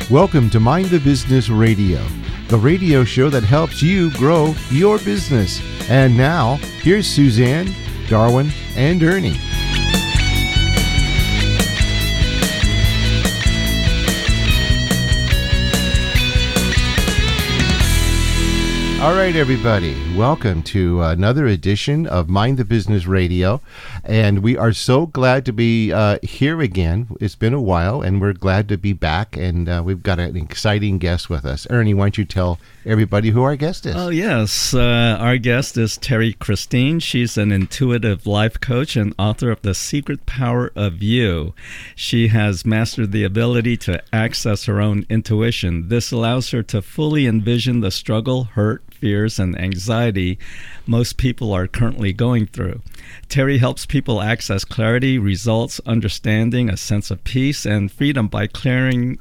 Welcome to Mind the Business Radio, the radio show that helps you grow your business. And now, here's Suzanne, Darwin, and Ernie. All right, everybody. Welcome to another edition of Mind the Business Radio. And we are so glad to be here again. It's been a while, and we're glad to be back. And we've got an exciting guest with us. Ernie, why don't you tell everybody who our guest is? Oh, yes. Our guest is Terrie Christine. She's an intuitive life coach and author of The Secret Power of You. She has mastered the ability to access her own intuition. This allows her to fully envision the struggle, hurt, fears, and anxiety most people are currently going through. Terrie helps people access clarity, results, understanding, a sense of peace, and freedom by clearing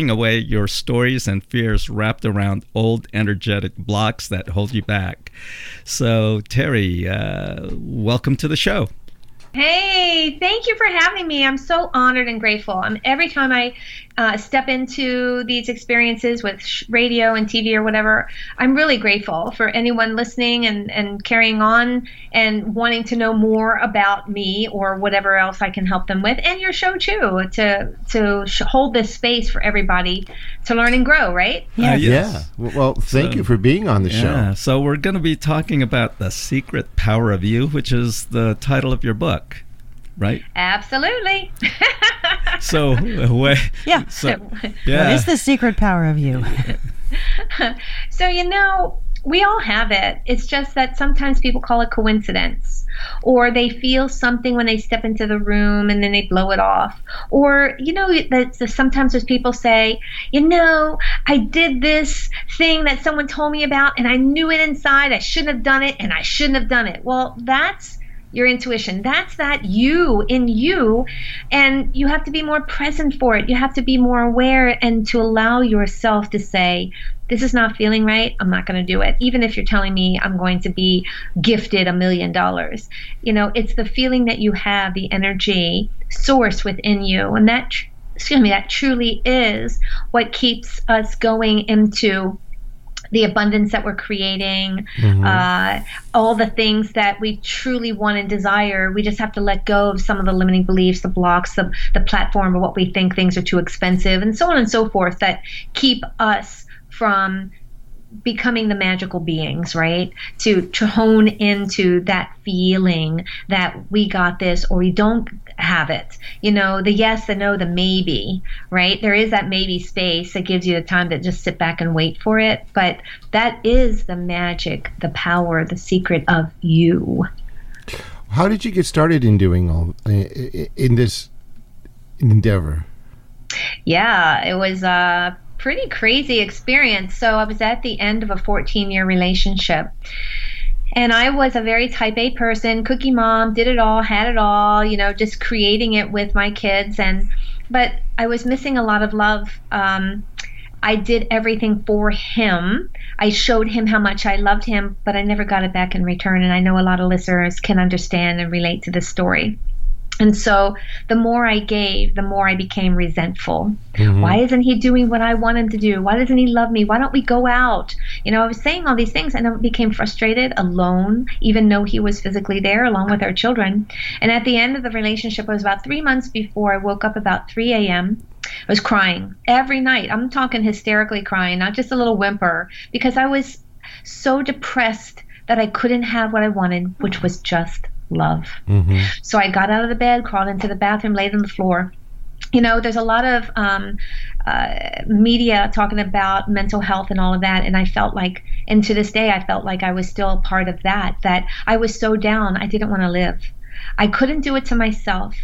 away your stories and fears wrapped around old energetic blocks that hold you back. So, Terrie, welcome to the show. Hey, thank you for having me. I'm so honored and grateful. Every time I step into these experiences with radio and TV or whatever, I'm really grateful for anyone listening and carrying on and wanting to know more about me or whatever else I can help them with, and your show too, to hold this space for everybody to learn and grow, right? Yes. Yeah. Well, thank you for being on the show. So we're going to be talking about The Secret Power of You, which is the title of your book. Right? Absolutely. So, what is the secret power of you? So, we all have it. It's just that sometimes people call it coincidence, or they feel something when they step into the room and then they blow it off. Or, sometimes there's people say, I did this thing that someone told me about and I knew it inside. I shouldn't have done it and I shouldn't have done it. Well, that's your intuition. That's that you in you, and you have to be more present for it. You have to be more aware and to allow yourself to say, this is not feeling right, I'm not going to do it. Even if you're telling me I'm going to be gifted $1 million. It's the feeling that you have, the energy source within you, and that truly is what keeps us going into the abundance that we're creating, all the things that we truly want and desire. We just have to let go of some of the limiting beliefs, the blocks, the platform of what we think things are too expensive, and so on and so forth, that keep us from becoming the magical beings, right? To hone into that feeling that we got this or we don't have it. The yes, the no, the maybe, right? There is that maybe space that gives you the time to just sit back and wait for it. But that is the magic, the power, the secret of you. How did you get started in doing all in this endeavor? Yeah, it was pretty crazy experience. So I was at the end of a 14-year relationship, and I was a very type A person, cookie mom, did it all, had it all, just creating it with my kids. But I was missing a lot of love. I did everything for him. I showed him how much I loved him, but I never got it back in return. And I know a lot of listeners can understand and relate to this story. And so the more I gave, the more I became resentful. Mm-hmm. Why isn't he doing what I want him to do? Why doesn't he love me? Why don't we go out? I was saying all these things, and I became frustrated, alone, even though he was physically there along with our children. And at the end of the relationship, it was about 3 months before I woke up about 3 a.m. I was crying every night. I'm talking hysterically crying, not just a little whimper, because I was so depressed that I couldn't have what I wanted, which was just love. Mm-hmm. So I got out of the bed, crawled into the bathroom, laid on the floor. There's a lot of media talking about mental health and all of that, and I felt like, and to this day, I felt like I was still a part of that I was so down, I didn't want to live. I couldn't do it to myself,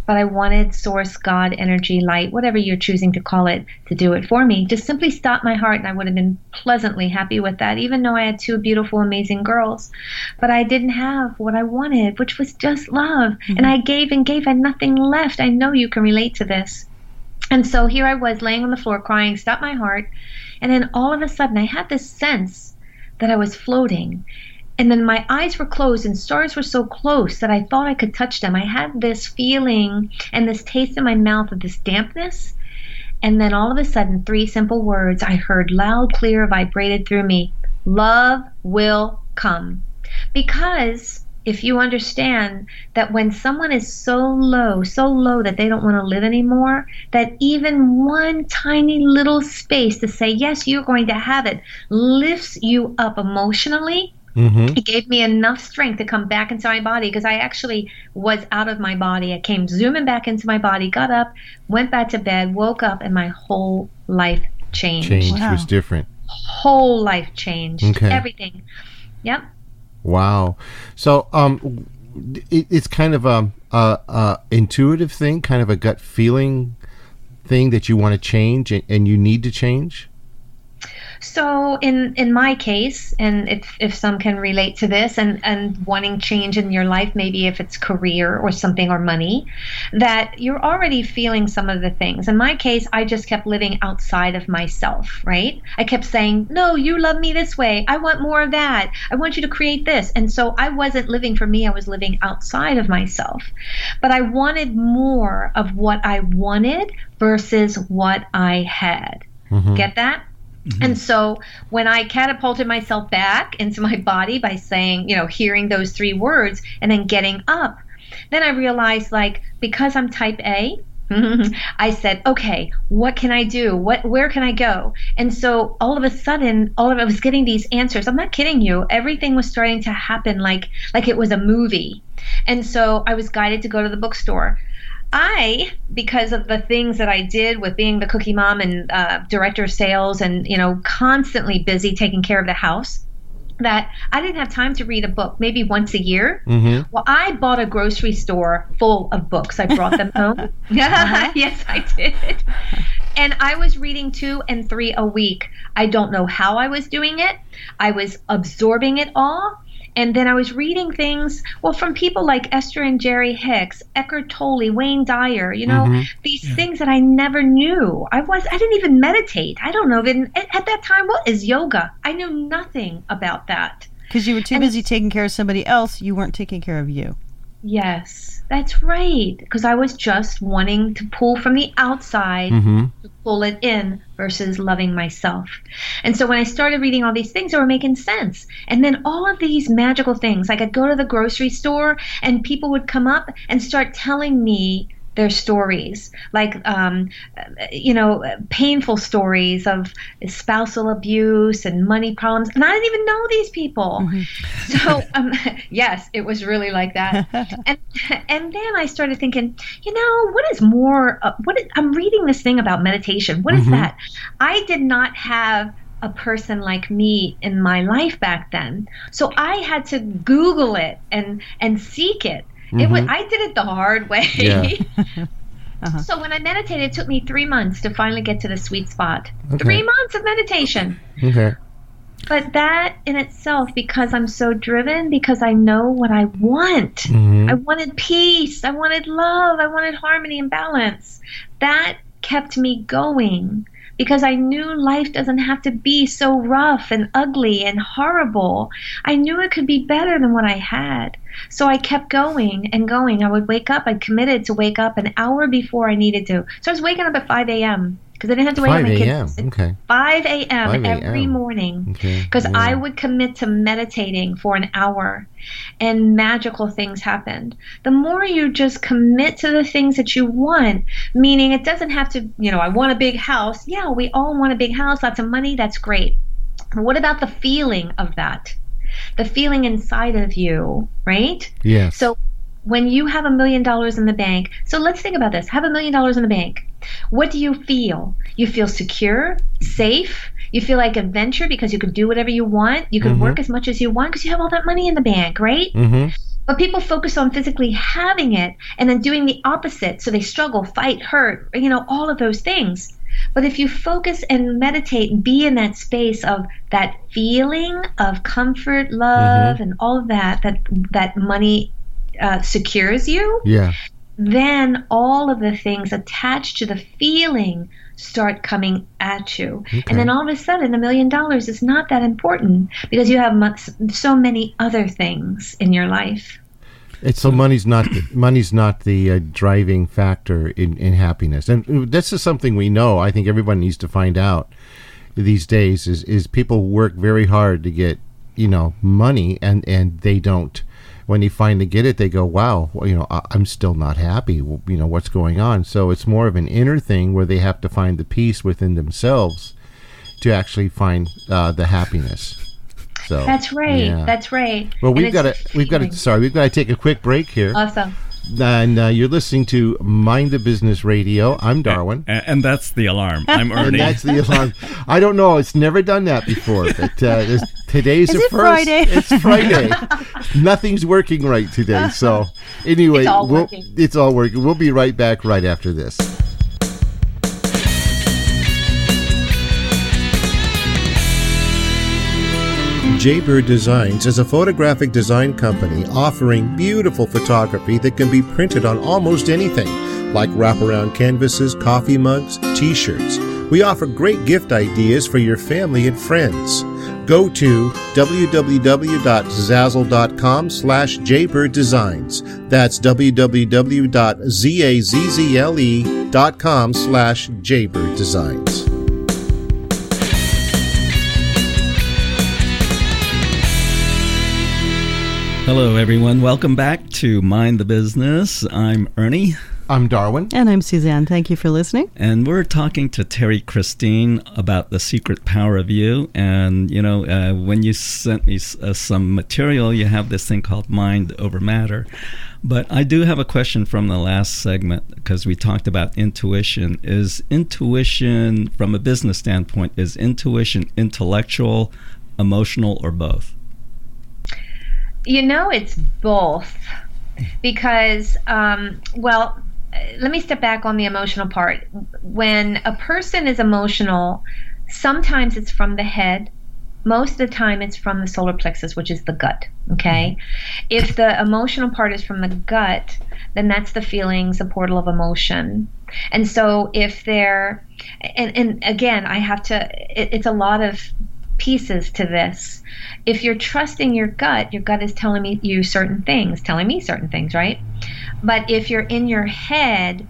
but I wanted source, God, energy, light, whatever you're choosing to call it, to do it for me. Just simply stop my heart, and I would have been pleasantly happy with that, even though I had 2 beautiful, amazing girls. But I didn't have what I wanted, which was just love. Mm-hmm. And I gave and gave, and nothing left. I know you can relate to this. And so here I was laying on the floor crying, stop my heart. And then all of a sudden I had this sense that I was floating. And then my eyes were closed and stars were so close that I thought I could touch them. I had this feeling and this taste in my mouth of this dampness. And then all of a sudden, 3 simple words I heard loud, clear, vibrated through me. Love will come. Because if you understand that when someone is so low that they don't want to live anymore, that even one tiny little space to say, yes, you're going to have it, lifts you up emotionally. It gave me enough strength to come back into my body, because I actually was out of my body. I came zooming back into my body, got up, went back to bed, woke up, and my whole life changed. Was different. Whole life changed. Okay. Everything. Yep. Wow. So it's kind of a intuitive thing, kind of a gut feeling thing that you want to change and you need to change? So in my case, and if some can relate to this, and wanting change in your life, maybe if it's career or something or money, that you're already feeling some of the things. In my case, I just kept living outside of myself, right? I kept saying, no, you love me this way. I want more of that. I want you to create this. And so I wasn't living for me. I was living outside of myself. But I wanted more of what I wanted versus what I had. Get that? And so when I catapulted myself back into my body by saying, hearing those 3 words and then getting up, then I realized, because I'm type A, I said, okay, what can I do? Where can I go? And so all of a sudden, I was getting these answers. I'm not kidding you. Everything was starting to happen like it was a movie. And so I was guided to go to the bookstore. Because of the things that I did with being the cookie mom and director of sales and, constantly busy taking care of the house, that I didn't have time to read a book maybe once a year. Well, I bought a grocery store full of books. I brought them home. Yes, I did. And I was reading 2 and 3 a week. I don't know how I was doing it. I was absorbing it all. And then I was reading things, from people like Esther and Jerry Hicks, Eckhart Tolle, Wayne Dyer, these things that I never knew. I didn't even meditate. I don't know. At that time, what is yoga? I knew nothing about that. Because you were too busy taking care of somebody else. You weren't taking care of you. Yes, that's right. Because I was just wanting to pull from the outside to pull it in versus loving myself. And so when I started reading all these things, they were making sense. And then all of these magical things, I could go to the grocery store and people would come up and start telling me their stories, painful stories of spousal abuse and money problems. And I didn't even know these people. So, yes, it was really like that. And then I started thinking, what is more, I'm reading this thing about meditation. What is that? I did not have a person like me in my life back then. So I had to Google it and seek it. I did it the hard way. Yeah. So when I meditated, it took me 3 months to finally get to the sweet spot. 3 months of meditation. Okay. But that in itself, because I'm so driven, because I know what I want. I wanted peace. I wanted love. I wanted harmony and balance. That kept me going. Because I knew life doesn't have to be so rough and ugly and horrible. I knew it could be better than what I had. So I kept going and going. I would wake up. I committed to wake up an hour before I needed to. So I was waking up at 5 a.m. because I didn't have to wake up my kids. 5 a.m. Okay. 5 a.m. every morning. Because I would commit to meditating for an hour. And magical things happened. The more you just commit to the things that you want, meaning it doesn't have to, I want a big house. Yeah, we all want a big house, lots of money. That's great. But what about the feeling of that? The feeling inside of you, right? Yes. So when you have $1 million in the bank, so let's think about this. Have $1 million in the bank. What do you feel? You feel secure, safe. You feel like adventure because you could do whatever you want. You could work as much as you want because you have all that money in the bank, right? But people focus on physically having it and then doing the opposite. So they struggle, fight, hurt, all of those things. But if you focus and meditate and be in that space of that feeling of comfort, love, and all of that money secures you, then all of the things attached to the feeling start coming at you. And then all of a sudden, $1 million is not that important because you have so many other things in your life. So money's not the driving factor in happiness, and this is something we know. I think everyone needs to find out these days. Is people work very hard to get money, and they don't. When they finally get it, they go, wow, I'm still not happy. What's going on? So it's more of an inner thing where they have to find the peace within themselves to actually find the happiness. So that's right. Yeah. That's right. Well, we've got to take a quick break here. Awesome. And you're listening to Mind the Business Radio. I'm Darwin. And that's the alarm. I'm Ernie. And that's the alarm. I don't know. It's never done that before. But today's the first. Friday? It's Friday. Nothing's working right today. So anyway, it's all working. We'll be right back right after this. Jaybird Designs is a photographic design company offering beautiful photography that can be printed on almost anything, like wraparound canvases, coffee mugs, t-shirts. We offer great gift ideas for your family and friends. Go to www.zazzle.com/Jaybird-Designs. That's www.zazzle.com/Jaybird-Designs. Hello, everyone. Welcome back to Mind the Business. I'm Ernie. I'm Darwin. And I'm Suzanne. Thank you for listening. And we're talking to Terrie Christine about the secret power of you. And, when you sent me some material, you have this thing called Mind Over Matter. But I do have a question from the last segment, because we talked about intuition. Is intuition, from a business standpoint, is intuition intellectual, emotional, or both? It's both, because, let me step back on the emotional part. When a person is emotional, sometimes it's from the head. Most of the time it's from the solar plexus, which is the gut, okay? If the emotional part is from the gut, then that's the feelings, the portal of emotion. And so if they're, and again, it's a lot of pieces to this. If you're trusting your gut is telling me certain things, right? But if you're in your head,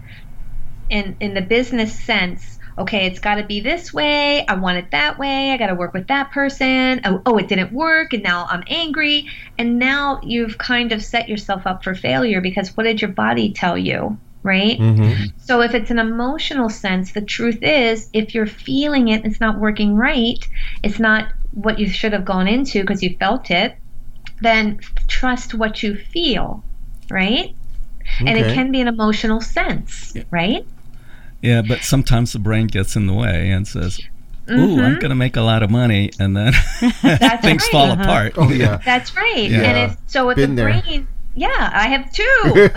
in the business sense, okay, it's got to be this way, I want it that way, I got to work with that person, oh, it didn't work, and now I'm angry, and now you've kind of set yourself up for failure, because what did your body tell you? Right? Mm-hmm. So if it's an emotional sense, the truth is, if you're feeling it, it's not working right, it's not what you should have gone into because you felt it, then trust what you feel, right? Okay. And it can be an emotional sense, right? Yeah, but sometimes the brain gets in the way and says, ooh, I'm going to make a lot of money, and then things fall apart. Oh, yeah. That's right. Yeah. And if the brain... Yeah, I have too.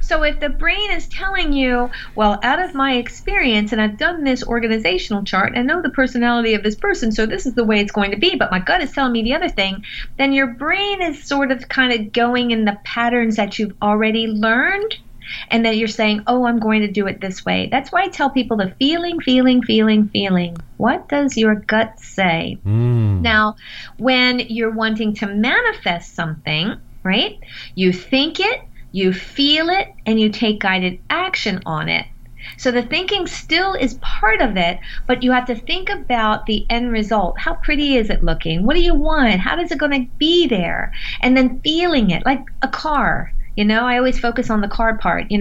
So if the brain is telling you, well, out of my experience, and I've done this organizational chart, and I know the personality of this person, so this is the way it's going to be, but my gut is telling me the other thing, then your brain is sort of kind of going in the patterns that you've already learned, and then you're saying, oh, I'm going to do it this way. That's why I tell people the feeling. What does your gut say? Now, when you're wanting to manifest something, right? You think it, you feel it, and you take guided action on it. So the thinking still is part of it, but you have to think about the end result. How pretty is it looking? What do you want? How is it going to be there? And then feeling it, like a car. I always focus on the car part. You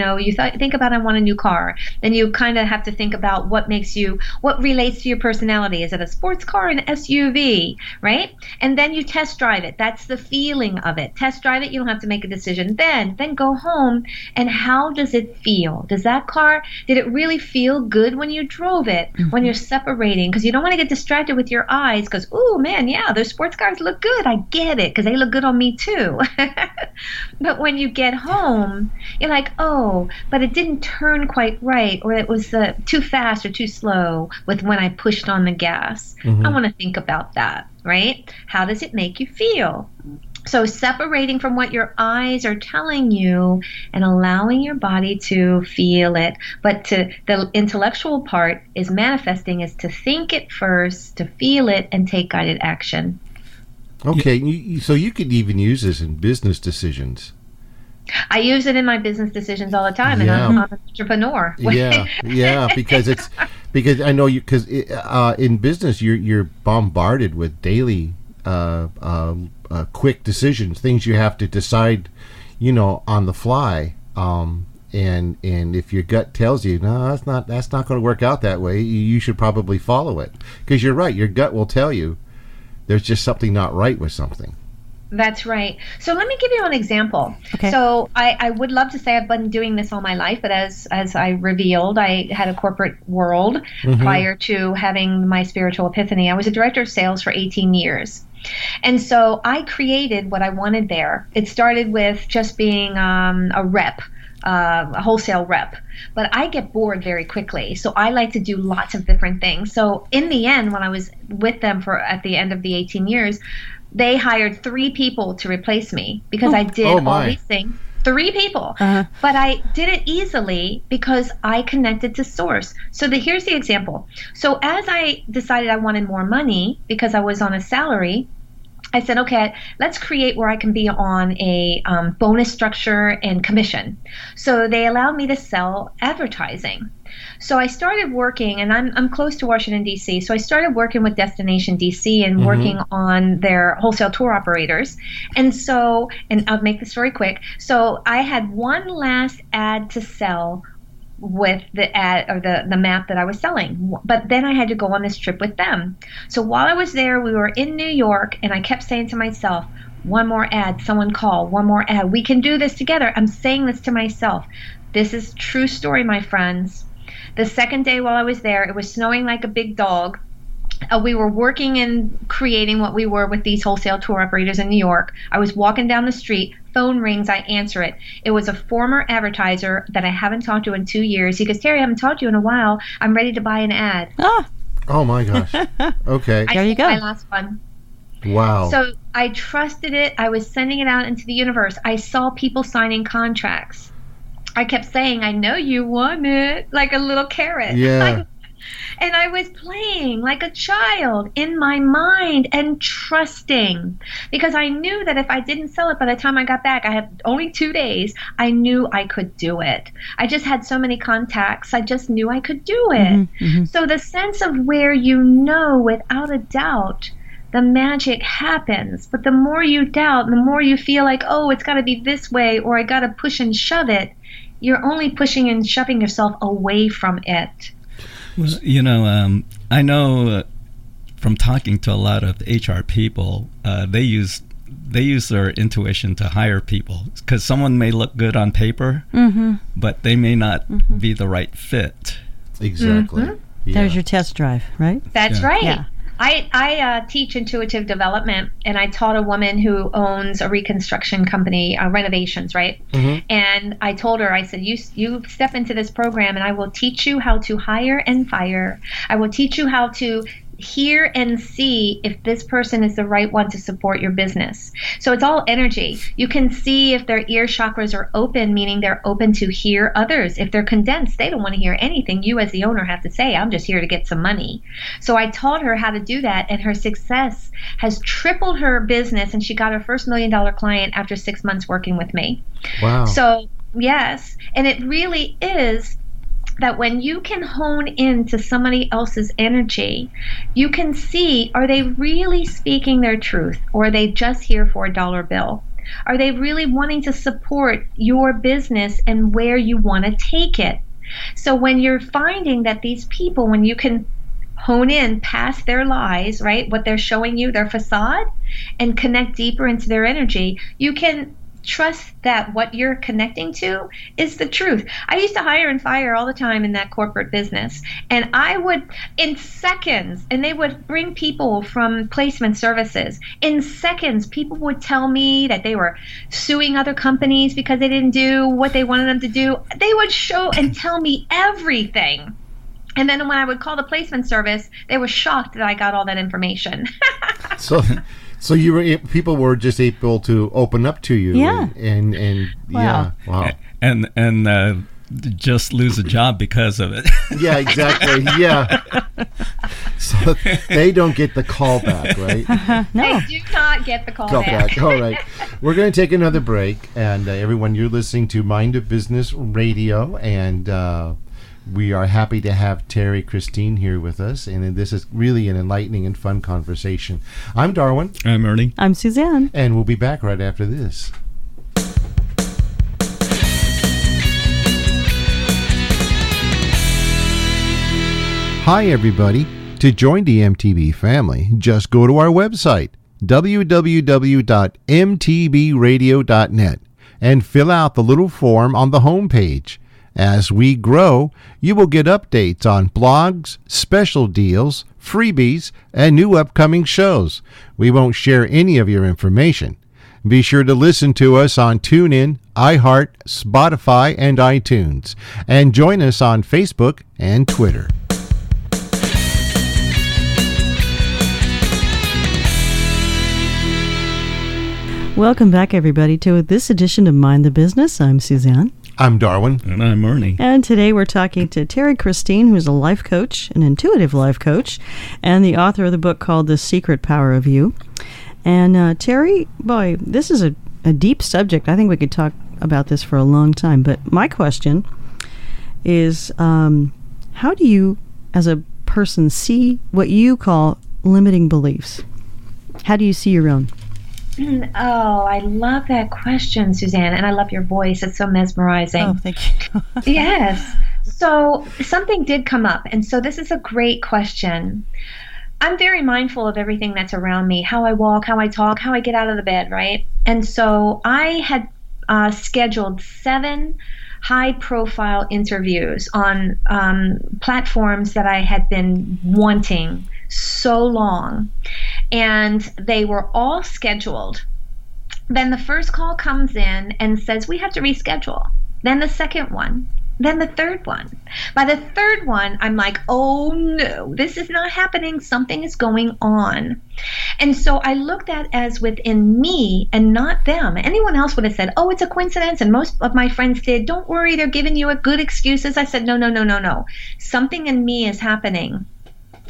think about, I want a new car. Then you kind of have to think about what relates to your personality. Is it a sports car, an SUV, right? And then you test drive it. That's the feeling of it. Test drive it. You don't have to make a decision. Then go home, and how does it feel? Did it really feel good when you drove it, when you're separating? Because you don't want to get distracted with your eyes because, oh, man, yeah, those sports cars look good. I get it because they look good on me too. But when you get home, you're like, oh, but it didn't turn quite right, or it was too fast or too slow with when I pushed on the gas. I want to think about that, right? How does it make you feel? So separating from what your eyes are telling you and allowing your body to feel it. But the intellectual part is manifesting, is to think it first, to feel it, and take guided action. Okay, so you could even use this in business decisions. I use it in my business decisions all the time, and I'm an entrepreneur. Yeah, because I know because in business you're bombarded with daily quick decisions, things you have to decide, on the fly. And if your gut tells you no, that's not going to work out that way, you should probably follow it, because you're right. Your gut will tell you there's just something not right with something. That's right. So let me give you an example. Okay. So I would love to say I've been doing this all my life, but as I revealed, I had a corporate world prior to having my spiritual epiphany. I was a director of sales for 18 years. And so I created what I wanted there. It started with just being a rep. A wholesale rep, but I get bored very quickly. So I like to do lots of different things. So in the end, when I was with them at the end of the 18 years, they hired 3 people to replace me because I did all these things. 3 people. But I did it easily because I connected to source. So here's the example. So as I decided I wanted more money because I was on a salary, I said, okay, let's create where I can be on a bonus structure and commission. So they allowed me to sell advertising. So I started working, and I'm close to Washington, D.C., so I started working with Destination D.C. and working on their wholesale tour operators. And I'll make the story quick. So I had one last ad to sell with the ad or the map that I was selling. But then I had to go on this trip with them. So while I was there, we were in New York, and I kept saying to myself, one more ad, someone call, one more ad. We can do this together. I'm saying this to myself. This is true story, my friends. The second day while I was there, it was snowing like a big dog. We were working and creating what we were with these wholesale tour operators in New York. I was walking down the street. Phone rings. I answer it. It was a former advertiser that I haven't talked to in 2 years. He goes, Terrie, I haven't talked to you in a while. I'm ready to buy an ad. Oh my gosh. Okay. There you go. My last one. Wow. So I trusted it. I was sending it out into the universe. I saw people signing contracts. I kept saying, I know you want it, like a little carrot. Yeah. And I was playing like a child in my mind and trusting, because I knew that if I didn't sell it by the time I got back, I had only 2 days, I knew I could do it. I just had so many contacts. I just knew I could do it. So the sense of where without a doubt, the magic happens. But the more you doubt, the more you feel like, oh, it's got to be this way, or I got to push and shove it, you're only pushing and shoving yourself away from it. Well, I know from talking to a lot of HR people, they use their intuition to hire people, because someone may look good on paper, but they may not be the right fit. Exactly. Yeah. There's your test drive, right? That's right. Yeah. I teach intuitive development, and I taught a woman who owns a reconstruction company, renovations, right? And I told her, I said, you step into this program and I will teach you how to hire and fire. I will teach you how to hear and see if this person is the right one to support your business. So it's all energy. You can see if their ear chakras are open, meaning they're open to hear others. If they're condensed, they don't want to hear anything you as the owner have to say. I'm just here to get some money. So I taught her how to do that, and her success has tripled her business, and she got her first $1 million client after 6 months working with me. Wow. So yes, and it really is that when you can hone into somebody else's energy, you can see, are they really speaking their truth, or are they just here for a dollar bill? Are they really wanting to support your business and where you want to take it? So when you're finding that these people, when you can hone in past their lies, right, what they're showing you, their facade, and connect deeper into their energy, you can trust that what you're connecting to is the truth. I used to hire and fire all the time in that corporate business, and I would, in seconds, and they would bring people from placement services. In seconds, people would tell me that they were suing other companies because they didn't do what they wanted them to do. They would show and tell me everything. And then when I would call the placement service, they were shocked that I got all that information. So people were just able to open up to you. Yeah. And wow. And just lose a job because of it. Yeah, exactly. Yeah. So they don't get the call back, right? No. They do not get the call back. All right. We're going to take another break. And everyone, you're listening to Mind of Business Radio. And we are happy to have Terrie Christine here with us. And this is really an enlightening and fun conversation. I'm Darwin. I'm Ernie. I'm Suzanne. And we'll be back right after this. Hi, everybody. To join the M.T.B family, just go to our website, www.mtbradio.net, and fill out the little form on the homepage. As we grow, you will get updates on blogs, special deals, freebies, and new upcoming shows. We won't share any of your information. Be sure to listen to us on TuneIn, iHeart, Spotify, and iTunes. And join us on Facebook and Twitter. Welcome back, everybody, to this edition of Mind the Business. I'm Suzanne. I'm Darwin. And I'm Ernie. And today we're talking to Terrie Christine, who's a life coach, an intuitive life coach, and the author of the book called The Secret Power of You. And Terrie, boy, this is a deep subject. I think we could talk about this for a long time. But my question is, how do you, as a person, see what you call limiting beliefs? How do you see your own? Oh, I love that question, Suzanne, and I love your voice. It's so mesmerizing. Oh, thank you. Yes. So something did come up, and so this is a great question. I'm very mindful of everything that's around me, how I walk, how I talk, how I get out of the bed, right? And so I had scheduled 7 high-profile interviews on platforms that I had been wanting so long. And they were all scheduled. Then the first call comes in and says, we have to reschedule. Then the second one. Then the third one. By the third one, I'm like, oh no, this is not happening. Something is going on. And so I looked at as within me and not them. Anyone else would have said, oh, it's a coincidence. And most of my friends did. Don't worry, they're giving you a good excuses. I said, no. Something in me is happening.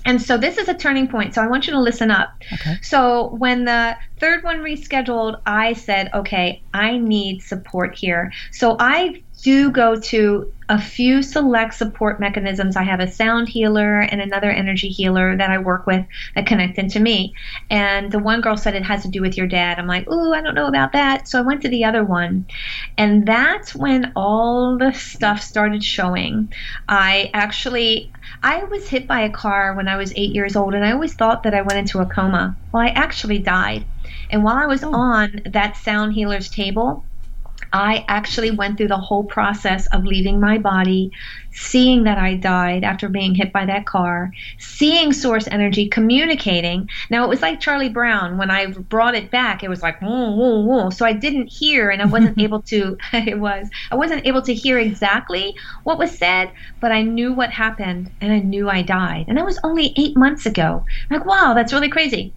And so this is a turning point. So I want you to listen up. Okay. So when the third one rescheduled, I said, okay, I need support here. So I do go to a few select support mechanisms. I have a sound healer and another energy healer that I work with that connect into me. And the one girl said it has to do with your dad. I'm like, ooh, I don't know about that. So I went to the other one. And that's when all the stuff started showing. I was hit by a car when I was 8 years old, and I always thought that I went into a coma. Well, I actually died. And while I was on that sound healer's table, I actually went through the whole process of leaving my body, seeing that I died after being hit by that car, seeing source energy, communicating. Now, it was like Charlie Brown. When I brought it back, it was like, whoa, whoa, whoa. So I didn't hear, and I wasn't able to, I wasn't able to hear exactly what was said, but I knew what happened, and I knew I died. And that was only 8 months ago. I'm like, wow, that's really crazy.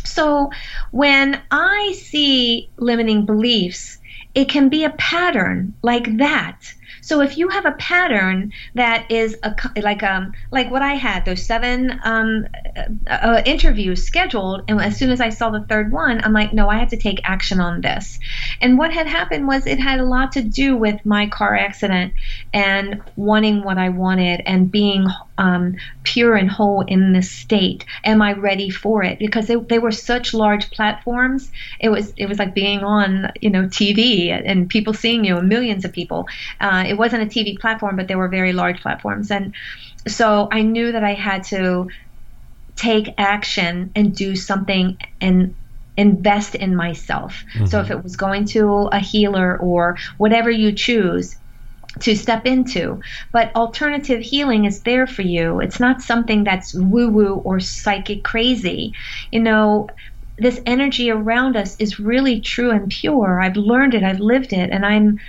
So when I see limiting beliefs, it can be a pattern like that. So if you have a pattern that is like what I had, those 7 interviews scheduled, and as soon as I saw the third one, I'm like, no, I have to take action on this. And what had happened was it had a lot to do with my car accident and wanting what I wanted and being pure and whole in this state. Am I ready for it? Because they were such large platforms. It was like being on TV and people seeing you, and millions of people. It wasn't a TV platform, but they were very large platforms. And so I knew that I had to take action and do something and invest in myself. Mm-hmm. So if it was going to a healer or whatever you choose to step into, but alternative healing is there for you. It's not something that's woo-woo or psychic crazy. This energy around us is really true and pure. I've learned it, I've lived it, and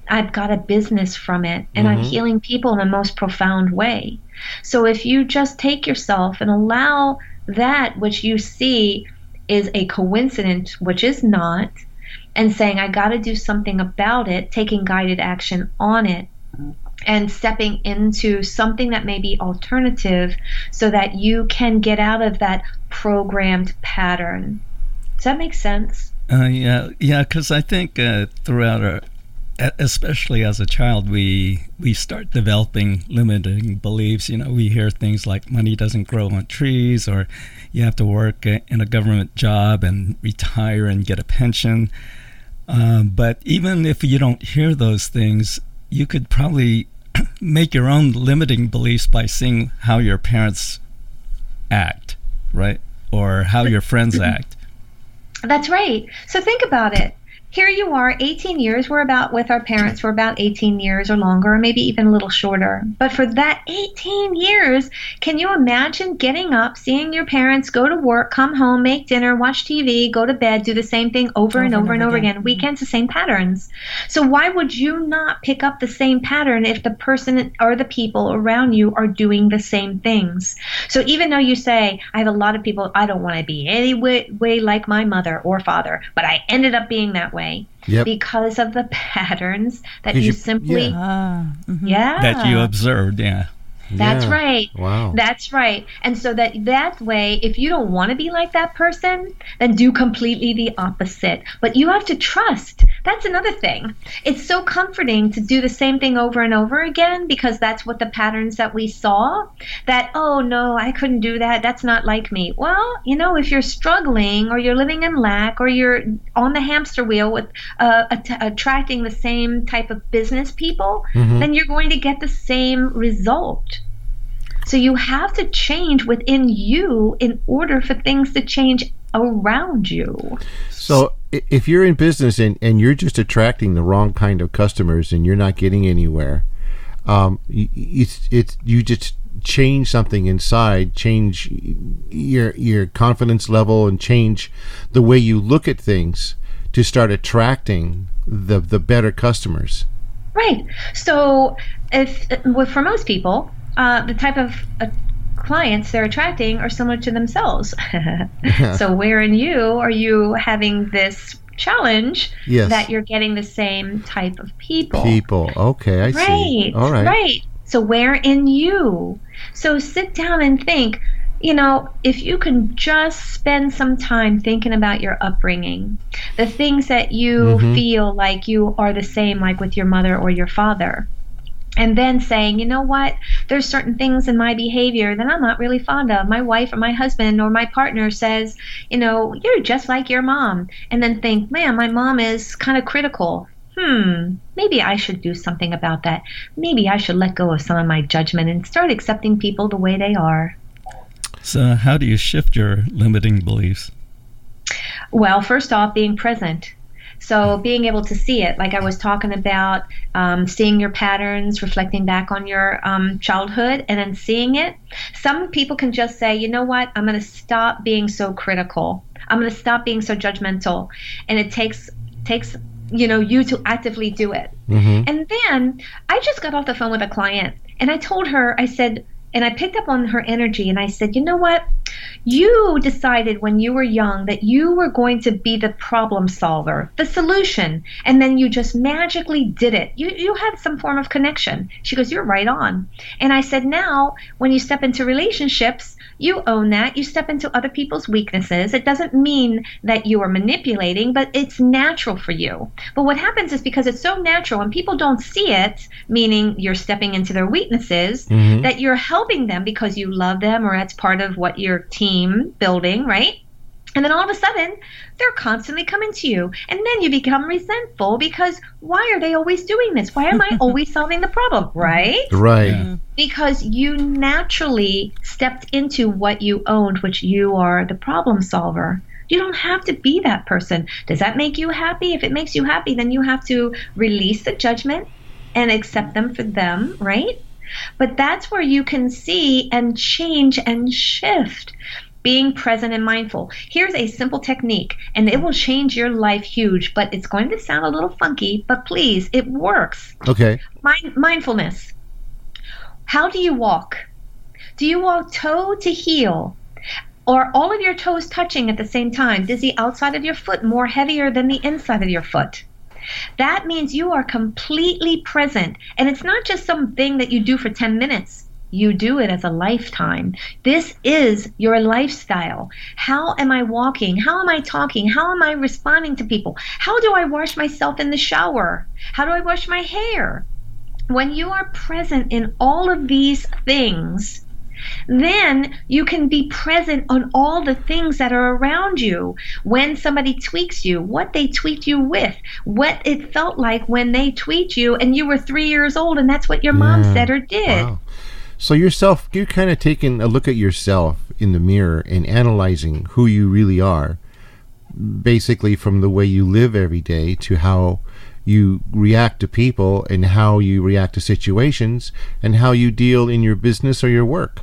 I've got a business from it, and I'm healing people in the most profound way. So if you just take yourself and allow that which you see is a coincidence, which is not, and saying, I got to do something about it, taking guided action on it, and stepping into something that may be alternative so that you can get out of that programmed pattern. Does that make sense? Yeah, because I think throughout our, especially as a child, we start developing limiting beliefs. You know, we hear things like money doesn't grow on trees, or you have to work in a government job and retire and get a pension. But even if you don't hear those things, you could probably make your own limiting beliefs by seeing how your parents act, right? Or how your friends act. That's right. So think about it. Here you are, 18 years. With our parents, we're about 18 years or longer, or maybe even a little shorter. But for that 18 years, can you imagine getting up, seeing your parents go to work, come home, make dinner, watch TV, go to bed, do the same thing over and over again. Weekends, the same patterns. So why would you not pick up the same pattern if the person or the people around you are doing the same things? So even though you say, I have a lot of people, I don't want to be any way like my mother or father, but I ended up being that way. Yep. Because of the patterns that you simply that you observed. That's right. Wow. That's right. And so that way, if you don't want to be like that person, then do completely the opposite. But you have to trust. That's another thing. It's so comforting to do the same thing over and over again, because that's what the patterns that we saw, that, oh, no, I couldn't do that. That's not like me. Well, you know, if you're struggling or you're living in lack or you're on the hamster wheel with attracting the same type of business people, then you're going to get the same result. So you have to change within you in order for things to change around you. So if you're in business and you're just attracting the wrong kind of customers and you're not getting anywhere, you just change something inside, change your confidence level, and change the way you look at things to start attracting the better customers. Right. So for most people, the type of clients they're attracting are similar to themselves. So where in you are you having this challenge that you're getting the same type of people? Okay, I see. All right. Right. So where in you? So sit down and think, you know, if you can just spend some time thinking about your upbringing, the things that you feel like you are the same, like with your mother or your father. And then saying, you know what, there's certain things in my behavior that I'm not really fond of. My wife or my husband or my partner says, you know, you're just like your mom. And then think, man, my mom is kind of critical. Maybe I should do something about that. Maybe I should let go of some of my judgment and start accepting people the way they are. So how do you shift your limiting beliefs? Well, first off, being present. So being able to see it, like I was talking about, seeing your patterns, reflecting back on your childhood, and then seeing it. Some people can just say, you know what, I'm going to stop being so critical. I'm going to stop being so judgmental. And it takes you know, you to actively do it. And then I just got off the phone with a client, and I told her, I said, and I picked up on her energy, and I said, you know what? You decided when you were young that you were going to be the problem solver, the solution, and then you just magically did it. You had some form of connection. She goes, you're right on. And I said, now, when you step into relationships, you own that. You step into other people's weaknesses. It doesn't mean that you are manipulating, but it's natural for you. But what happens is because it's so natural and people don't see it, meaning you're stepping into their weaknesses, that you're helping them because you love them or that's part of what your team building, right? And then all of a sudden, they're constantly coming to you. And then you become resentful because why are they always doing this? Why am I always solving the problem, right? Right. Yeah. Because you naturally stepped into what you owned, which you are the problem solver. You don't have to be that person. Does that make you happy? If it makes you happy, then you have to release the judgment and accept them for them, right? But that's where you can see and change and shift. Being present and mindful. Here's a simple technique, and it will change your life huge, but it's going to sound a little funky, but please, it works. Okay. Mindfulness. How do you walk? Do you walk toe to heel? Or all of your toes touching at the same time? Is the outside of your foot more heavier than the inside of your foot? That means you are completely present. And it's not just something that you do for 10 minutes. You do it as a lifetime. This is your lifestyle. How am I walking? How am I talking? How am I responding to people? How do I wash myself in the shower? How do I wash my hair? When you are present in all of these things, then you can be present on all the things that are around you. When somebody tweaks you, what they tweaked you with, what it felt like when they tweaked you and you were 3 years old and that's what your mom said or did. Wow. So you're kind of taking a look at yourself in the mirror and analyzing who you really are, basically from the way you live every day to how you react to people and how you react to situations and how you deal in your business or your work.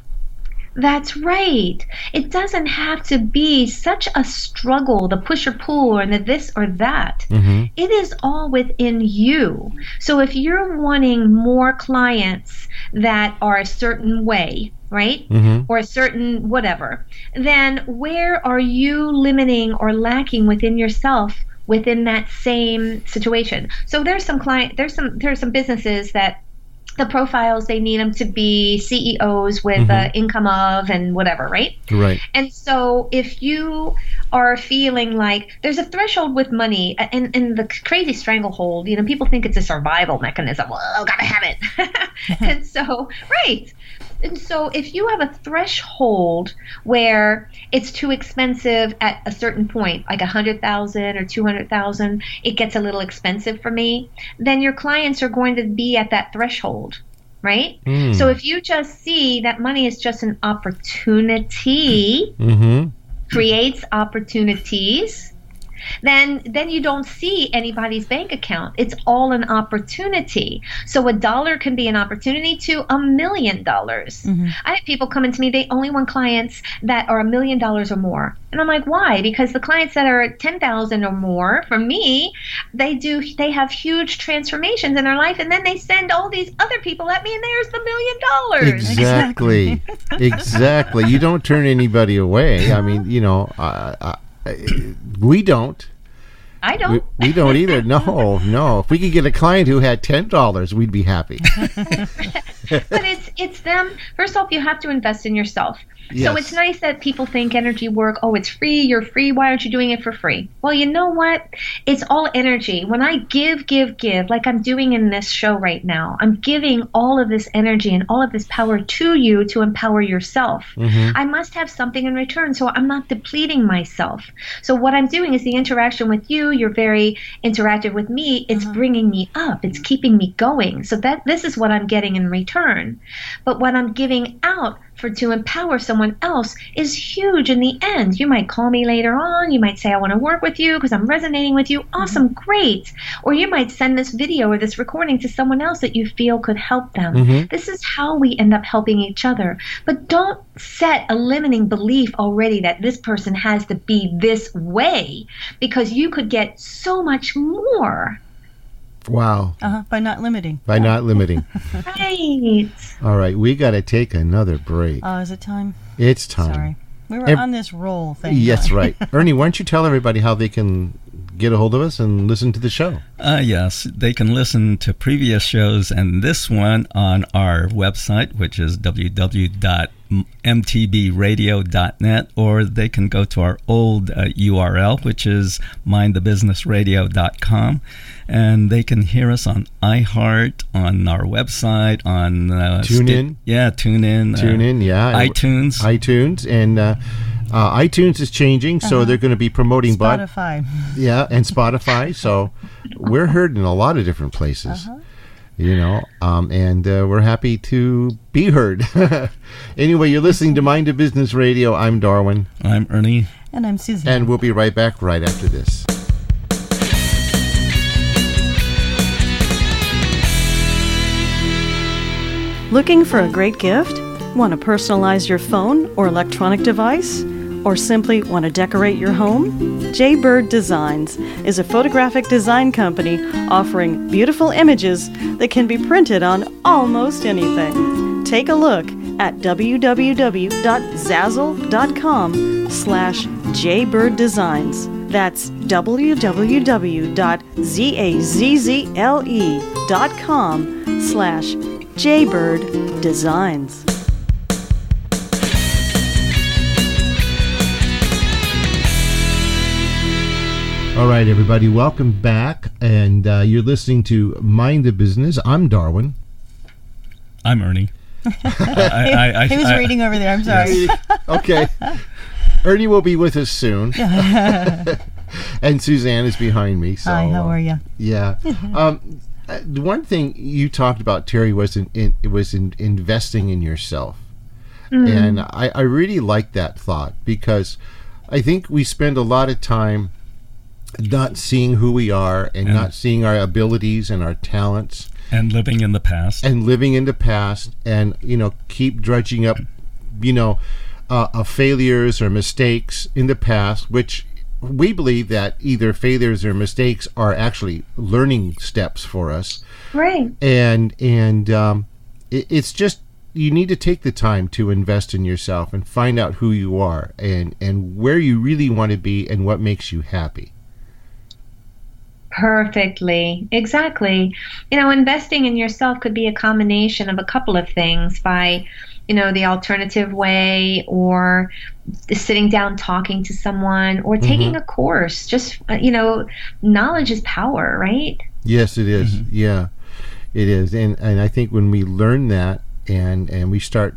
That's right. It doesn't have to be such a struggle, the push or pull or the this or that. Mm-hmm. It is all within you. So if you're wanting more clients that are a certain way, right? Mm-hmm. Or a certain whatever, then where are you limiting or lacking within yourself within that same situation? So there's some businesses that the profiles, they need them to be CEOs with income of and whatever, right? Right. And so if you are feeling like there's a threshold with money and the crazy stranglehold, people think it's a survival mechanism. Well, gotta have it. And so, right. And so if you have a threshold where it's too expensive at a certain point, like 100,000 or 200,000, it gets a little expensive for me, then your clients are going to be at that threshold, right? So if you just see that money is just an opportunity, creates opportunities, then you don't see anybody's bank account. It's all an opportunity. So $1 can be an opportunity to $1 million. I have people coming to me, they only want clients that are $1 million or more. And I'm like, why? Because the clients that are 10,000 or more, for me, they have huge transformations in their life, and then they send all these other people at me, and there's the $1 million. Exactly. Exactly. You don't turn anybody away. I mean, we don't. I don't. We don't either. No. If we could get a client who had $10, we'd be happy. But it's them. First off, you have to invest in yourself. Yes. So it's nice that people think energy work, oh, it's free, you're free, why aren't you doing it for free? Well, you know what? It's all energy. When I give, like I'm doing in this show right now, I'm giving all of this energy and all of this power to you to empower yourself. I must have something in return, so I'm not depleting myself. So what I'm doing is the interaction with you, you're very interactive with me, it's bringing me up, it's keeping me going. So this is what I'm getting in return. But what I'm giving out to empower someone else is huge in the end. You might call me later on. You might say, I want to work with you because I'm resonating with you. Awesome, great. Or you might send this video or this recording to someone else that you feel could help them. This is how we end up helping each other. But don't set a limiting belief already that this person has to be this way, because you could get so much more. Wow. By not limiting. Not limiting. Right. All right, we got to take another break. Oh, is it time? It's time. Sorry. We were on this roll thing. Yes, right. Ernie, why don't you tell everybody how they can get a hold of us and listen to the show? Yes, they can listen to previous shows and this one on our website, which is www.mtbradio.net, or they can go to our old URL, which is mindthebusinessradio.com, and they can hear us on iHeart, on our website, on TuneIn. TuneIn, iTunes, and iTunes is changing, so they're going to be promoting Spotify. And Spotify. So we're heard in a lot of different places. And we're happy to be heard. Anyway, you're listening to Mind the Business Radio. I'm Darwin. I'm Ernie. And I'm Susie. And we'll be right back right after this. Looking for a great gift? Want to personalize your phone or electronic device? Or simply want to decorate your home? Jaybird Designs is a photographic design company offering beautiful images that can be printed on almost anything. Take a look at www.zazzle.com/Jaybird Designs. That's www.zazzle.com/jbirddesigns. All right, everybody, welcome back. And you're listening to Mind the Business. I'm Darwin. I'm Ernie. He was reading over there. I'm sorry. Okay. Ernie will be with us soon. And Suzanne is behind me. So, hi, how are you? Yeah. The one thing you talked about, Terrie, was investing in yourself. And I really like that thought, because I think we spend a lot of time not seeing who we are and not seeing our abilities and our talents. And living in the past. And, keep drudging up, failures or mistakes in the past, which we believe that either failures or mistakes are actually learning steps for us. Right. And it's just, you need to take the time to invest in yourself and find out who you are and where you really want to be and what makes you happy. Perfectly. Exactly. Investing in yourself could be a combination of a couple of things, by, the alternative way, or sitting down talking to someone, or taking a course. Just, knowledge is power, right? Yes, it is. Yeah, it is. And I think when we learn that and we start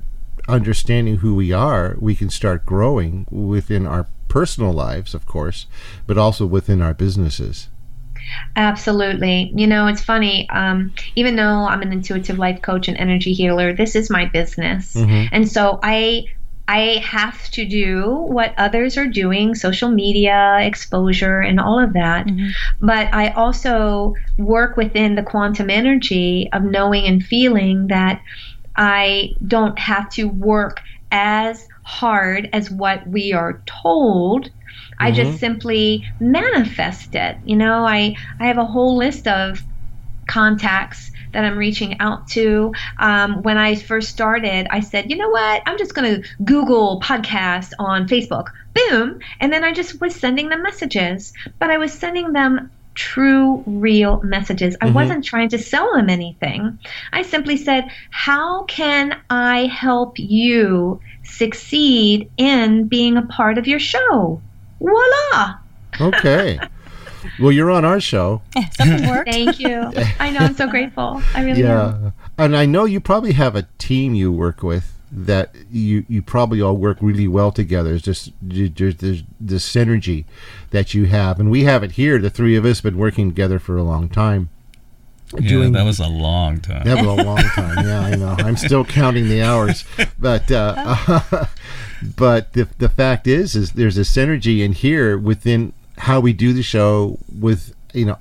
understanding who we are, we can start growing within our personal lives, of course, but also within our businesses. Absolutely. It's funny. Even though I'm an intuitive life coach and energy healer, this is my business. And so I have to do what others are doing, social media exposure and all of that. But I also work within the quantum energy of knowing and feeling that I don't have to work as hard as what we are told. I just simply manifest it. I have a whole list of contacts that I'm reaching out to. When I first started, I said, you know what? I'm just going to Google podcast on Facebook. Boom. And then I just was sending them messages. But I was sending them true, real messages. I wasn't trying to sell them anything. I simply said, how can I help you succeed in being a part of your show? Voila! Okay. Well, you're on our show. Something worked. Thank you. I know. I'm so grateful. I really am. And I know you probably have a team you work with that you probably all work really well together. It's just there's this synergy that you have. And we have it here. The three of us have been working together for a long time. Yeah, that was a long time. That was a long time. Yeah, I know. I'm still counting the hours. But but the fact is there's a synergy in here within how we do the show, with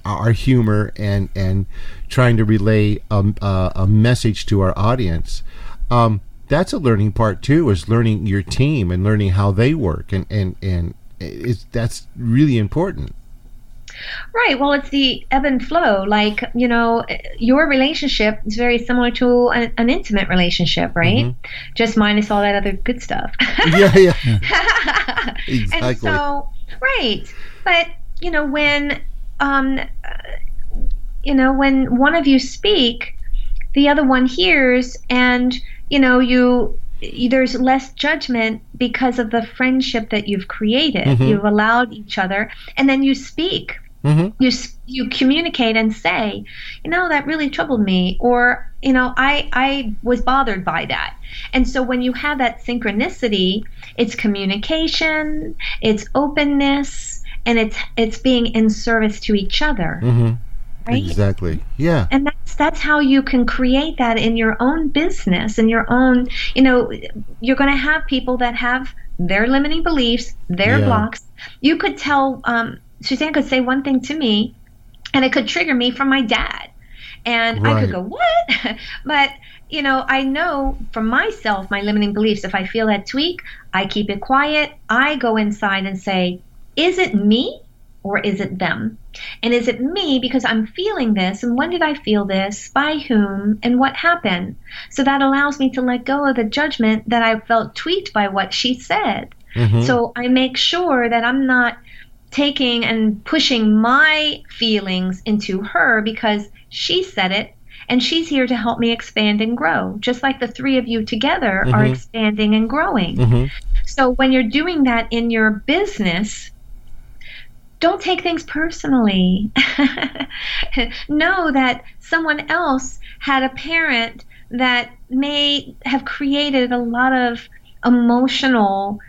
our humor and trying to relay a message to our audience. That's a learning part too, is learning your team and learning how they work, and that's really important. Right. Well, it's the ebb and flow. Like, your relationship is very similar to an intimate relationship, right? Just minus all that other good stuff. Yeah. Exactly. And so, right. But, when one of you speak, the other one hears, and, there's less judgment because of the friendship that you've created. You've allowed each other, and then you speak. You communicate and say, that really troubled me, or I was bothered by that. And so when you have that synchronicity, it's communication, it's openness, and it's being in service to each other. Right? Exactly. Yeah. And that's how you can create that in your own business, in your own, you're going to have people that have their limiting beliefs, their blocks. You could tell, Suzanne could say one thing to me, and it could trigger me from my dad. And I could go, what? But, I know from myself, my limiting beliefs, if I feel that tweak, I keep it quiet. I go inside and say, is it me or is it them? And is it me because I'm feeling this? And when did I feel this? By whom? And what happened? So that allows me to let go of the judgment that I felt tweaked by what she said. So I make sure that I'm not taking and pushing my feelings into her because she said it, and she's here to help me expand and grow, just like the three of you together are expanding and growing. So when you're doing that in your business, don't take things personally. Know that someone else had a parent that may have created a lot of emotional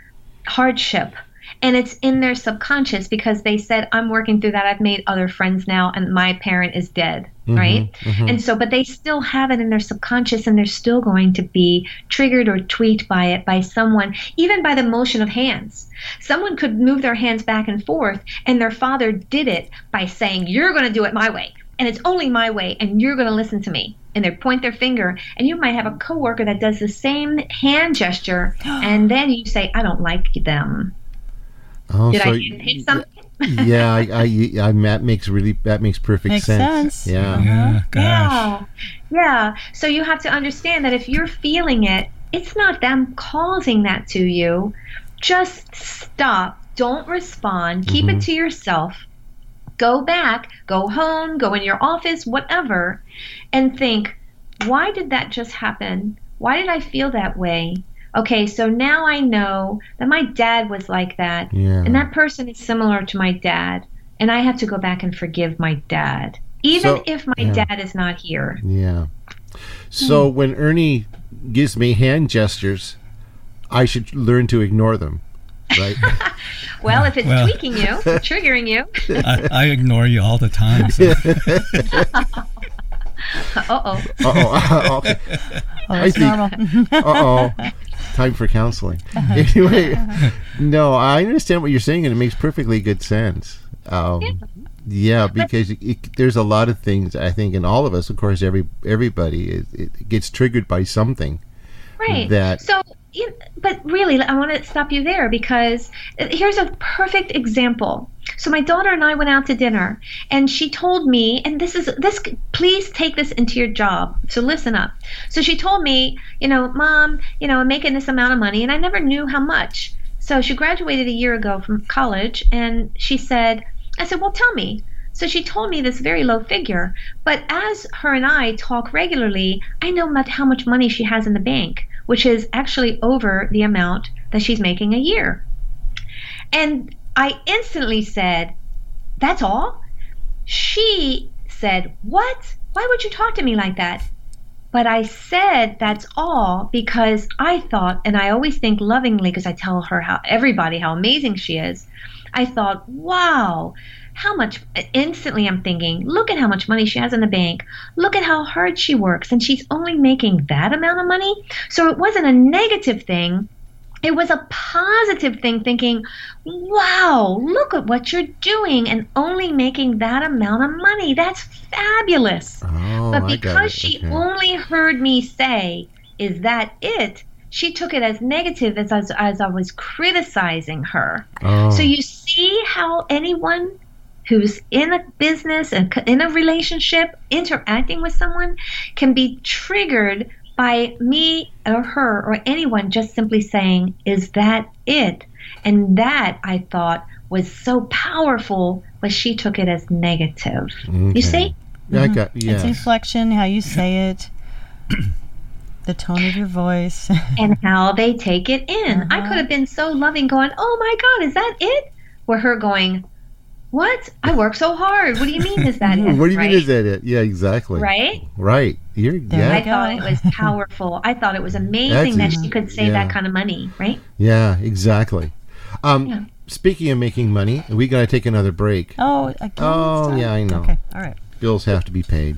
hardship, and it's in their subconscious because they said, I'm working through that. I've made other friends now, and my parent is dead, right? And so, but they still have it in their subconscious, and they're still going to be triggered or tweaked by it, by someone, even by the motion of hands. Someone could move their hands back and forth, and their father did it by saying, you're going to do it my way, and it's only my way, and you're going to listen to me. And they point their finger, and you might have a coworker that does the same hand gesture, and then you say, I don't like them. Oh, Did so I hit something? yeah, that makes perfect sense. Yeah. Gosh. Yeah. So you have to understand that if you're feeling it, it's not them causing that to you. Just stop. Don't respond. Keep it to yourself. Go back, go home, go in your office, whatever, and think, why did that just happen? Why did I feel that way? Okay, so now I know that my dad was like that, and that person is similar to my dad, and I have to go back and forgive my dad, even if my dad is not here. Yeah. So when Ernie gives me hand gestures, I should learn to ignore them, right? Well, if it's tweaking you, triggering you. I ignore you all the time. So. Okay. That's normal. Time for counseling. Anyway, no, I understand what you're saying, and it makes perfectly good sense. Yeah, because there's a lot of things, I think, in all of us, of course, everybody, it gets triggered by something. Right. But really, I want to stop you there, because here's a perfect example. So my daughter and I went out to dinner, and she told me, and this, please take this into your job. So listen up. So she told me, Mom, I'm making this amount of money, and I never knew how much. So she graduated a year ago from college, and I said, well, tell me. So she told me this very low figure, but as her and I talk regularly, I know how much money she has in the bank, which is actually over the amount that she's making a year. And I instantly said, that's all? She said, what? Why would you talk to me like that? But I said that's all because I thought, and I always think lovingly because I tell her how amazing she is. I thought, wow, how much, instantly I'm thinking, look at how much money she has in the bank. Look at how hard she works, and she's only making that amount of money. So it wasn't a negative thing. It was a positive thing, thinking, wow, look at what you're doing and only making that amount of money. That's fabulous. But because she only heard me say, is that it? She took it as negative as I was criticizing her. So you see how anyone who's in a business and in a relationship, interacting with someone, can be triggered by me or her or anyone just simply saying, is that it? And that, I thought, was so powerful, but she took it as negative. Okay. You see? Yeah, It's inflection, how you say it, the tone of your voice. And how they take it in. I could have been so loving going, oh my God, is that it? Or her going, what? I work so hard. What do you mean is that it? What do you mean is that it? Yeah, exactly. Right? Right. I thought it was powerful. I thought it was amazing that she could save that kind of money, right? Yeah, exactly. Speaking of making money, we got to take another break. Yeah, I know. Okay, all right. Bills have to be paid.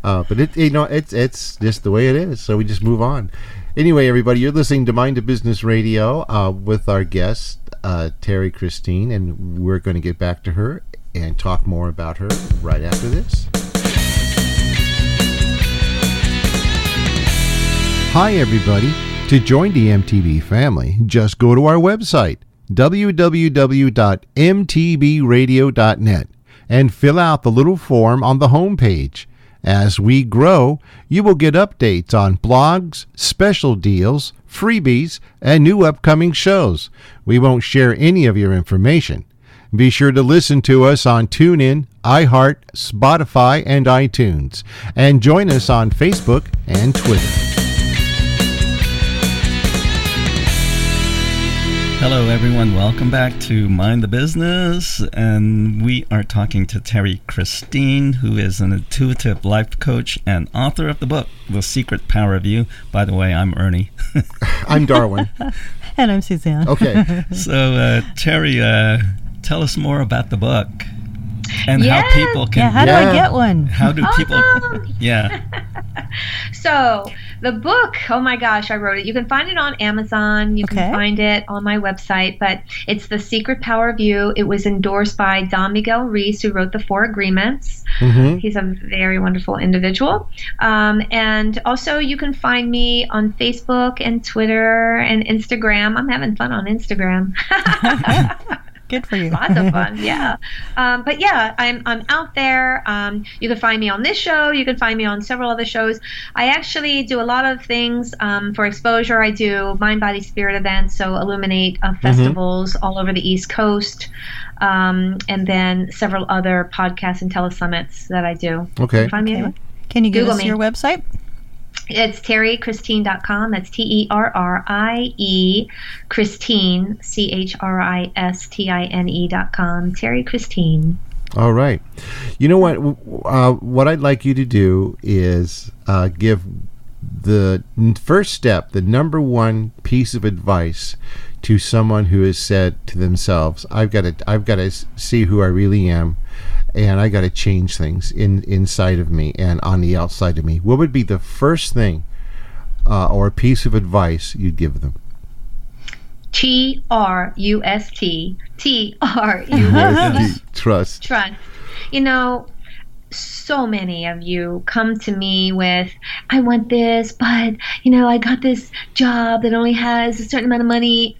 But it's just the way it is. So we just move on. Anyway, everybody, you're listening to Mind the Business Radio with our guest, Terrie Christine, and we're going to get back to her and talk more about her right after this. Hi, everybody. To join the M.T.B family, just go to our website, www.mtbradio.net, and fill out the little form on the home page. As we grow, you will get updates on blogs, special deals, freebies, and new upcoming shows. We won't share any of your information. Be sure to listen to us on TuneIn, iHeart, Spotify, and iTunes. And join us on Facebook and Twitter. Hello, everyone. Welcome back to Mind the Business. And we are talking to Terrie Christine, who is an intuitive life coach and author of the book, The Secret Power of You. By the way, I'm Ernie. I'm Darwin. And I'm Suzanne. Okay. So, Terrie, tell us more about the book and how people can... Yeah, how do I get one? How do people... Yeah. So the book, oh my gosh, I wrote it. You can find it on Amazon. You can find it on my website, but it's The Secret Power of You. It was endorsed by Don Miguel Ruiz, who wrote the 4 Agreements. Mm-hmm. He's a very wonderful individual. And also you can find me on Facebook and Twitter and Instagram. I'm having fun on Instagram. Good for you. Lots of fun, yeah. But yeah, I'm out there. You can find me on this show. You can find me on several other shows. I actually do a lot of things for exposure. I do mind, body, spirit events, so Illuminate festivals all over the East Coast, and then several other podcasts and telesummits that I do. Okay. You can find me anywhere. Can you give Google us me. your website? It's TerrieChristine.com. That's TerRie Christine, CHRISTINE.com. Terrie Christine. All right. You know what? What I'd like you to do is give the first step, the number one piece of advice to someone who has said to themselves, I've got to see who I really am, and I got to change things inside of me and on the outside of me. What would be the first thing or piece of advice you'd give them? TRUST. Trust. Trust. You know, so many of you come to me with, I want this, but, I got this job that only has a certain amount of money.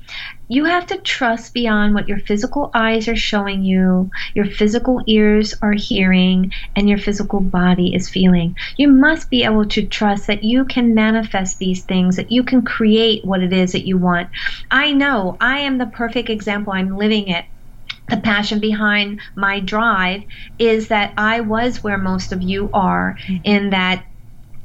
You have to trust beyond what your physical eyes are showing you, your physical ears are hearing, and your physical body is feeling. You must be able to trust that you can manifest these things, that you can create what it is that you want. I know I am the perfect example. I'm living it. The passion behind my drive is that I was where most of you are, in that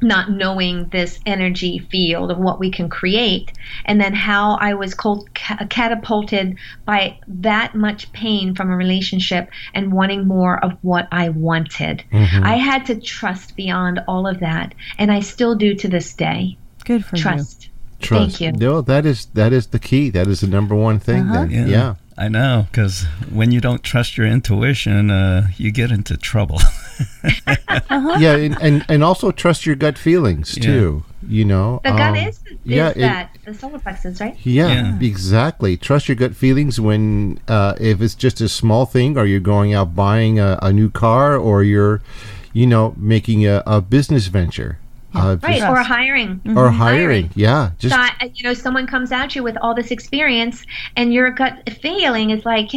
not knowing this energy field of what we can create, and then how I was catapulted by that much pain from a relationship and wanting more of what I wanted. Mm-hmm. I had to trust beyond all of that, and I still do to this day. Good for Trust. Trust. Thank you. No, that is the key. That is the number one thing. Then. Yeah. I know, because when you don't trust your intuition, you get into trouble. Yeah, and also trust your gut feelings too. The gut is the solar plexus, right? Yeah, exactly. Trust your gut feelings when if it's just a small thing, or you're going out buying a new car, or you're making a business venture. Right, or hiring. Mm-hmm. Or hiring, yeah. Just someone comes at you with all this experience, and your gut feeling is like,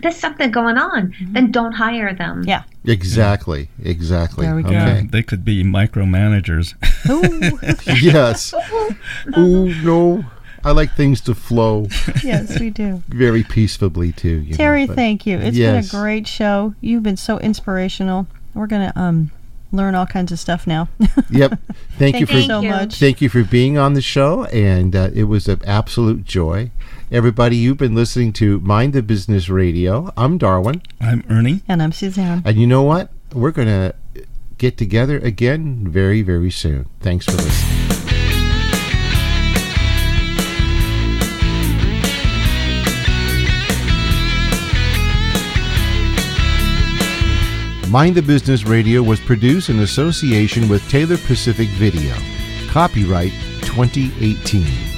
there's something going on. Mm-hmm. Then don't hire them. Yeah. Exactly. There we go. Okay. They could be micromanagers. Yes. Oh, no. I like things to flow. Yes, we do. Very peacefully, too. Terrie, thank you. It's been a great show. You've been so inspirational. We're going to learn all kinds of stuff now. Yep. Thank you so much. Thank you for being on the show, and it was an absolute joy. Everybody, you've been listening to Mind the Business Radio. I'm Darwin. I'm Ernie. And I'm Suzanne. And you know what? We're going to get together again very, very soon. Thanks for listening. Mind the Business Radio was produced in association with Taylor Pacific Video. Copyright 2018.